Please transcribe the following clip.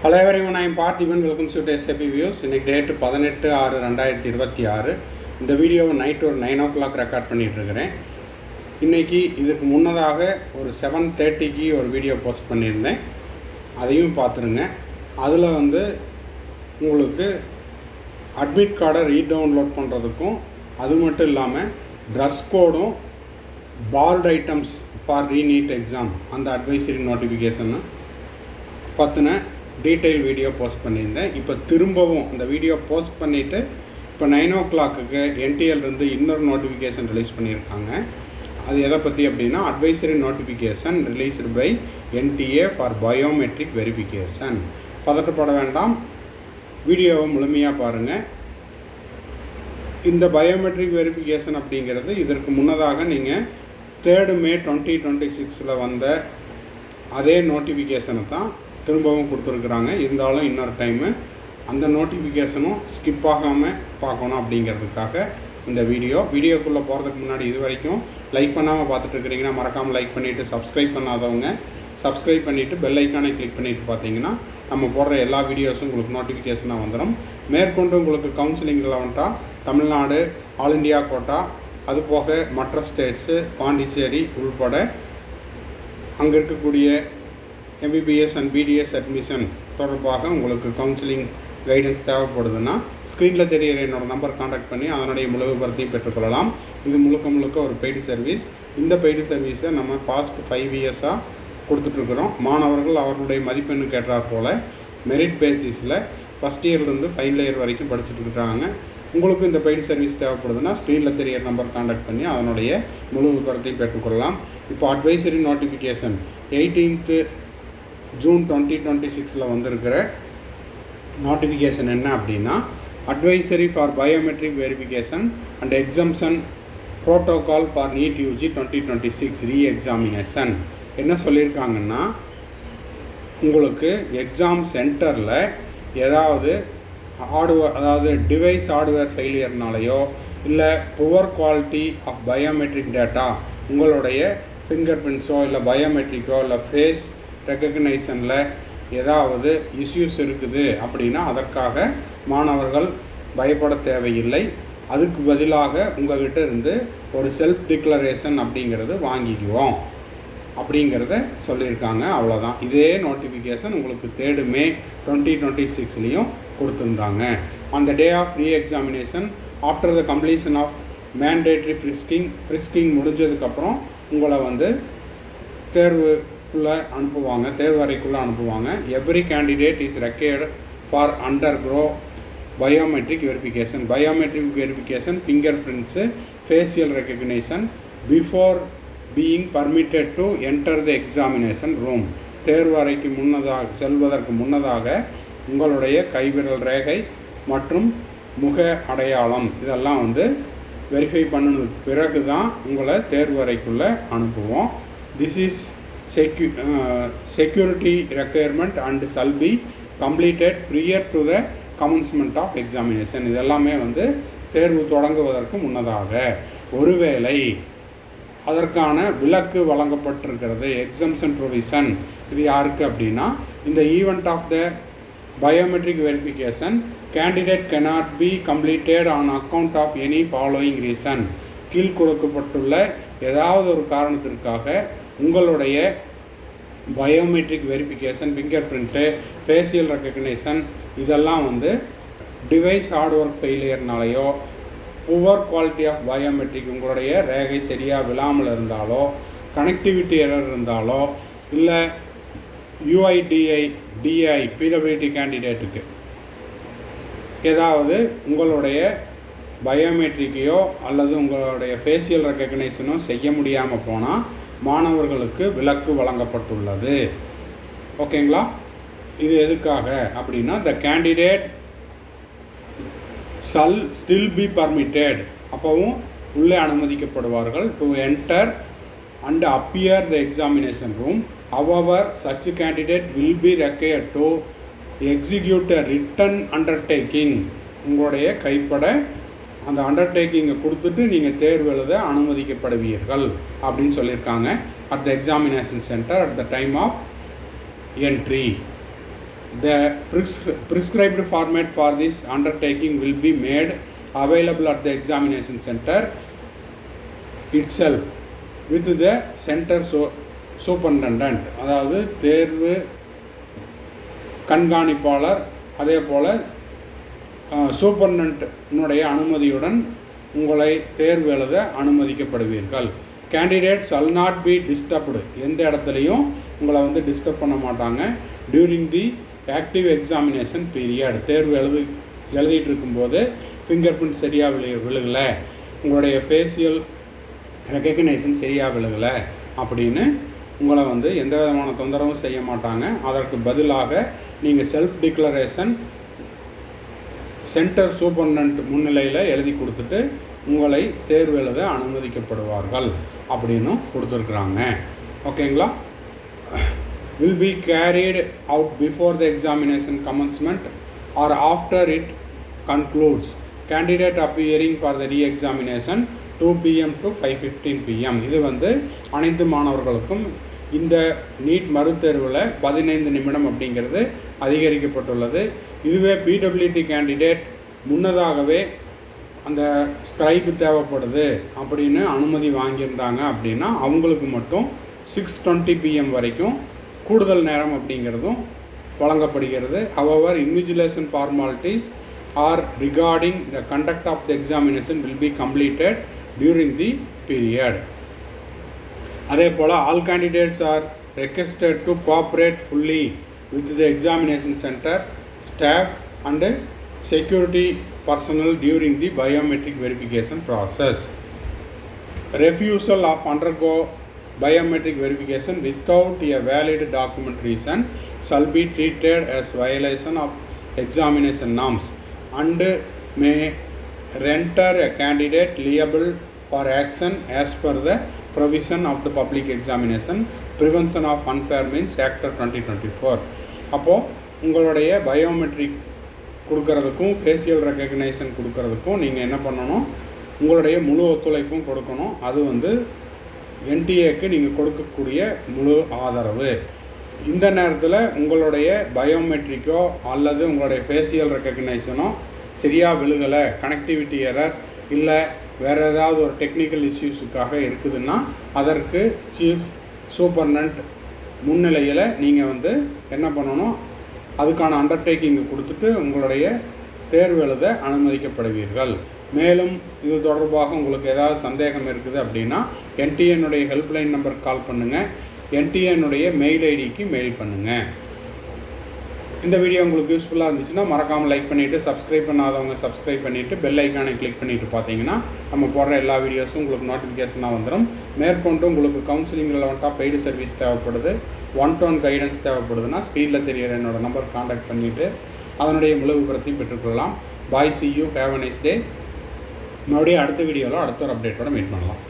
Hello everyone, I am Parthiban. Welcome to SAP Views. இன்னைக்கு date 18/6/2026. இந்த வீடியோவை night ஒரு 9 o'clock ரெக்கார்ட் பண்ணிட்டு இருக்கிறேன். இன்னைக்கு இதுக்கு முன்னதாக ஒரு 7:30க்கு ஒரு வீடியோ போஸ்ட் பண்ணியிருந்தேன். அதையும் பார்த்துருங்க. அதில் உங்களுக்கு அட்மிட் கார்டை ரீடவுன்லோட் பண்ணுறதுக்கும் அது மட்டும் இல்லாமல் ட்ரெஸ் கோடும் part items for re-NEET exam அந்த அட்வைசரி நோட்டிஃபிகேஷன் பற்றின டீட்டெயில் வீடியோ போஸ்ட் பண்ணியிருந்தேன். இப்போ திரும்பவும் அந்த வீடியோ போஸ்ட் பண்ணிவிட்டு இப்போ 9 o'clockக்கு என்டிஎல்லேருந்து இன்னொரு நோட்டிஃபிகேஷன் ரிலீஸ் பண்ணியிருக்காங்க. அது எதை பற்றி அப்படின்னா advisory notification released by NTA for biometric verification. பதட்டப்பட வேண்டாம், வீடியோவை முழுமையாக பாருங்கள். இந்த பயோமெட்ரிக் வெரிஃபிகேஷன் அப்படிங்கிறது இதற்கு முன்னதாக நீங்கள் 3 May 2026 வந்த அதே நோட்டிஃபிகேஷனை தான் திரும்பவும் கொடுத்துருக்குறாங்க. இருந்தாலும் இன்னொரு டைமு அந்த நோட்டிஃபிகேஷனும் ஸ்கிப் ஆகாமல் பார்க்கணும் அப்படிங்கிறதுக்காக இந்த வீடியோக்குள்ளே போகிறதுக்கு முன்னாடி இது வரைக்கும் லைக் பண்ணாமல் பார்த்துட்ருக்கிறீங்கன்னா மறக்காமல் லைக் பண்ணிவிட்டு சப்ஸ்கிரைப் பண்ணாதவங்க சப்ஸ்கிரைப் பண்ணிவிட்டு பெல் ஐக்கானை கிளிக் பண்ணிவிட்டு பார்த்தீங்கன்னா நம்ம போடுற எல்லா வீடியோஸும் உங்களுக்கு நோட்டிஃபிகேஷனாக வந்துடும். மேற்கொண்டு உங்களுக்கு கவுன்சிலிங்கில் வந்துட்டால் தமிழ்நாடு, ஆல் இண்டியா கோட்டா, அது போக மற்ற ஸ்டேட்ஸு, பாண்டிச்சேரி உள்பட அங்கே இருக்கக்கூடிய எம்பிபிஎஸ் அண்ட் பிடிஎஸ் அட்மிஷன் தொடர்பாக உங்களுக்கு கவுன்சிலிங் கைடன்ஸ் தேவைப்படுதுன்னா ஸ்க்ரீனில் தெரிகிற என்னோடய நம்பர் கான்டாக்ட் பண்ணி அதனுடைய முழு விவரத்தையும் பெற்றுக்கொள்ளலாம். இது முழுக்க ஒரு பெய்டு சர்வீஸ். இந்த பெய்டு சர்வீஸை நம்ம பாஸ்ட் 5 இயர்ஸாக கொடுத்துட்ருக்குறோம். மாணவர்கள் அவர்களுடைய மதிப்பெண்ணுக்கு ஏற்றாற் போல் மெரிட் பேசிஸில் ஃபஸ்ட் இயர்லேருந்து ஃபைனல் இயர் வரைக்கும் படிச்சுட்டு இருக்காங்க. உங்களுக்கு இந்த பெய்டு சர்வீஸ் தேவைப்படுதுன்னா ஸ்க்ரீனில் தெரிகிற நம்பர் கான்டாக்ட் பண்ணி அதனுடைய முழு விவரத்தையும் பெற்றுக்கொள்ளலாம். இப்போ அட்வைசரி நோட்டிஃபிகேஷன் 18th June 2026 வந்திருக்கிற நோட்டிஃபிகேஷன் என்ன அப்படின்னா advisory for biometric verification and exemption protocol for NEET UG 2026 reexamination. என்ன சொல்லியிருக்காங்கன்னா உங்களுக்கு எக்ஸாம் சென்டரில் ஏதாவது டிவைஸ் ஹார்ட்வேர் ஃபெயிலியர்னாலேயோ இல்லை poor quality of biometric data உங்களுடைய ஃபிங்கர் பிரிண்ட்ஸோ இல்லை பயோமெட்ரிக்கோ இல்லை ஃபேஸ் ரெக்கக்னைசனில் ஏதாவது இஷ்யூஸ் இருக்குது அப்படின்னா அதற்காக மாணவர்கள் பயப்பட தேவையில்லை. அதுக்கு பதிலாக உங்கள்கிட்ட இருந்து ஒரு செல்ஃப் டிக்ளரேஷன் அப்படிங்கிறது வாங்கிக்குவோம் அப்படிங்கிறத சொல்லியிருக்காங்க. அவ்வளோதான். இதே நோட்டிஃபிகேஷன் உங்களுக்கு 3 May 2026 கொடுத்துருந்தாங்க. அந்த day of re examination after the completion of mandatory frisking முடிஞ்சதுக்கப்புறம் உங்களை தேர்வுக்குள்ளே அனுப்புவாங்க. Every candidate is required for undergo biometric verification finger prints facial recognition before being permitted to enter the examination room. தேர்வு அறைக்கு செல்வதற்கு முன்னதாக உங்களுடைய கைவிரல் ரேகை மற்றும் முக அடையாளம் இதெல்லாம் வெரிஃபை பண்ணினதுக்கு பிறகு தான் உங்களை தேர்வு அறைக்குள்ளே அனுப்புவோம். This is security requirement and shall be completed prior to the commencement of examination. இதெல்லாமே தேர்வு தொடங்குவதற்கு முன்னதாக ஒருவேளை அதற்கான விலக்கு வழங்கப்பட்டிருக்கிறது எக்ஸம்ஷன் ப்ரொவிஷன். இது யாருக்கு அப்படின்னா இந்த event of the biometric verification candidate cannot be completed on account of any following reason. கீழ் கொடுக்கப்பட்டுள்ள ஏதாவது ஒரு காரணத்திற்காக உங்களுடைய biometric verification finger print facial recognition இதெல்லாம் டிவைஸ் ஹார்ட்வேர் ஃபெயிலியர்னாலேயோ புவர் குவாலிட்டி ஆஃப் பயோமெட்ரிக் உங்களுடைய ரேகை சரியாக விழாமல் இருந்தாலோ கனெக்டிவிட்டி எரர் இருந்தாலோ இல்லை டிஐ பிடபிலிட்டி கேண்டிடேட்டுக்கு ஏதாவது உங்களுடைய பயோமெட்ரிக்கையோ அல்லது உங்களுடைய ஃபேஷியல் ரெக்கக்னைசனோ செய்ய முடியாமல் போனால் மாணவர்களுக்கு விலக்கு வழங்கப்பட்டுள்ளது. ஓகேங்களா? இது எதுக்காக அப்படின்னா the candidate shall still be permitted, அப்போவும் உள்ளே அனுமதிக்கப்படுவார்கள் to enter and appear the examination room. However such candidate will be required to execute a written undertaking. உங்களுடைய கைப்பட அந்த அண்டர்டேக்கிங்கை கொடுத்துட்டு நீங்கள் தேர்வு எழுத அனுமதிக்கப்படுவீர்கள் அப்படின்னு சொல்லியிருக்காங்க. At the examination centre at the time of entry. The prescribed format for this undertaking will be made available at the examination center itself with the center superintendent, அதாவது தேர்வு கண்காணிப்பாளர் அதே போல் சூப்பர்டென்டனுடைய அனுமதியுடன் உங்களை தேர்வு எழுத அனுமதிக்கப்படுவீர்கள். Candidates shall not be disturbed, எந்த இடத்துலையும் உங்களை வந்து டிஸ்டர்ப் பண்ண மாட்டாங்க. During the active examination period, தேர்வு எழுதிட்டு இருக்கும்போது ஃபிங்கர் பிரிண்ட் சரியாக விழுகலை, உங்களுடைய ஃபேஷியல் ரெகக்னைசேஷன் சரியாக விழுகலை அப்படின்னு உங்களை வந்து எந்த விதமான தொந்தரவும் செய்ய மாட்டாங்க. அதற்கு பதிலாக நீங்கள் செல்ஃப் டிக்ளரேஷன் சென்டர் சூப்பர்டென்ட் முன்னிலையில் எழுதி கொடுத்துட்டு உங்களை தேர்வு எழுத அனுமதிக்கப்படுவார்கள் அப்படின்னு கொடுத்துருக்குறாங்க. ஓகேங்களா? will be carried out before the examination commencement or after it concludes. Candidate appearing for the re-examination 2 PM to 5:15 PM. இது வந்து அனைத்து மாணவர்களுக்கும் இந்த நீட் மறுதேர்வில் 15 நிமிடம் அப்படிங்கிறது அதிகரிக்கப்பட்டுள்ளது. இதுவே பிடபிள்யூடி கேண்டிடேட் முன்னதாகவே அந்த ஸ்கிரைப் தேவைப்படுது அப்படின்னு அனுமதி வாங்கியிருந்தாங்க அப்படின்னா அவங்களுக்கு மட்டும் 6:20 PM வரைக்கும் கூடுதல் நேரம் அப்படிங்கிறதும் வழங்கப்படுகிறது. However, invigilation formalities are regarding the conduct of the examination will be completed during the period. அதே போல் all candidates are requested to cooperate fully with the examination center staff and security personnel during the biometric verification process. Refusal of undergo biometric verification without a valid document reason shall be treated as violation of examination norms and may render a candidate liable for action as per the provision of the Public Examination Prevention of Unfair Means Act 2024. அப்போது உங்களுடைய biometric கொடுக்கறதுக்கும் facial recognition கொடுக்கறதுக்கும் நீங்கள் என்ன பண்ணணும், உங்களுடைய முழு ஒத்துழைப்பும் கொடுக்கணும். அது வந்து என்டிஏக்கு நீங்கள் கொடுக்கக்கூடிய முழு ஆதரவு. இந்த நேரத்தில் உங்களுடைய பயோமெட்ரிக்கோ அல்லது உங்களுடைய ஃபேஷியல் ரெகக்னைசனோ சரியாக விழுகலை, கனெக்டிவிட்டி எரர் இல்லை வேறு ஏதாவது ஒரு டெக்னிக்கல் இஷ்யூஸுக்காக இருக்குதுன்னா அதற்கு சீஃப் சூப்பர்டென்ட் முன்னிலையில் நீங்கள் வந்து என்ன பண்ணணும், அதுக்கான அண்டர்டேக்கிங்கை கொடுத்துட்டு உங்களுடைய தேர்வு எழுத அனுமதிக்கப்படுவீர்கள். மேலும் இது தொடர்பாக உங்களுக்கு ஏதாவது சந்தேகம் இருக்குது அப்படின்னா என்டிஏனுடைய ஹெல்ப்லைன் நம்பருக்கு கால் பண்ணுங்கள், என்டிஏனுடைய மெயில் ஐடிக்கு மெயில் பண்ணுங்கள். இந்த வீடியோ உங்களுக்கு யூஸ்ஃபுல்லாக இருந்துச்சுன்னா மறக்காமல் லைக் பண்ணிவிட்டு, சப்ஸ்கிரைப் பண்ணாதவங்க சப்ஸ்கிரைப் பண்ணிவிட்டு பெல் ஐக்கானை கிளிக் பண்ணிவிட்டு பார்த்தீங்கன்னா நம்ம போடுற எல்லா வீடியோஸும் உங்களுக்கு நோட்டிஃபிகேஷனாக வந்துடும். மேற்கொண்டு உங்களுக்கு கவுன்சிலிங் ரிலவெண்ட்டாக பெய்டு சர்வீஸ் தேவைப்படுது, 1-to-1 கைடன்ஸ் தேவைப்படுதுன்னா ஸ்க்ரீனில் தெரிகிற என்னோடய நம்பர் காண்டாக்ட் பண்ணிவிட்டு அதனுடைய முழு விவரத்தையும் பெற்றுக்கொள்ளலாம். பாய், see you, have a nice day. மறுபடியும் அடுத்த வீடியோவில் அடுத்த ஒரு அப்டேட்டோட மீட் பண்ணலாம்.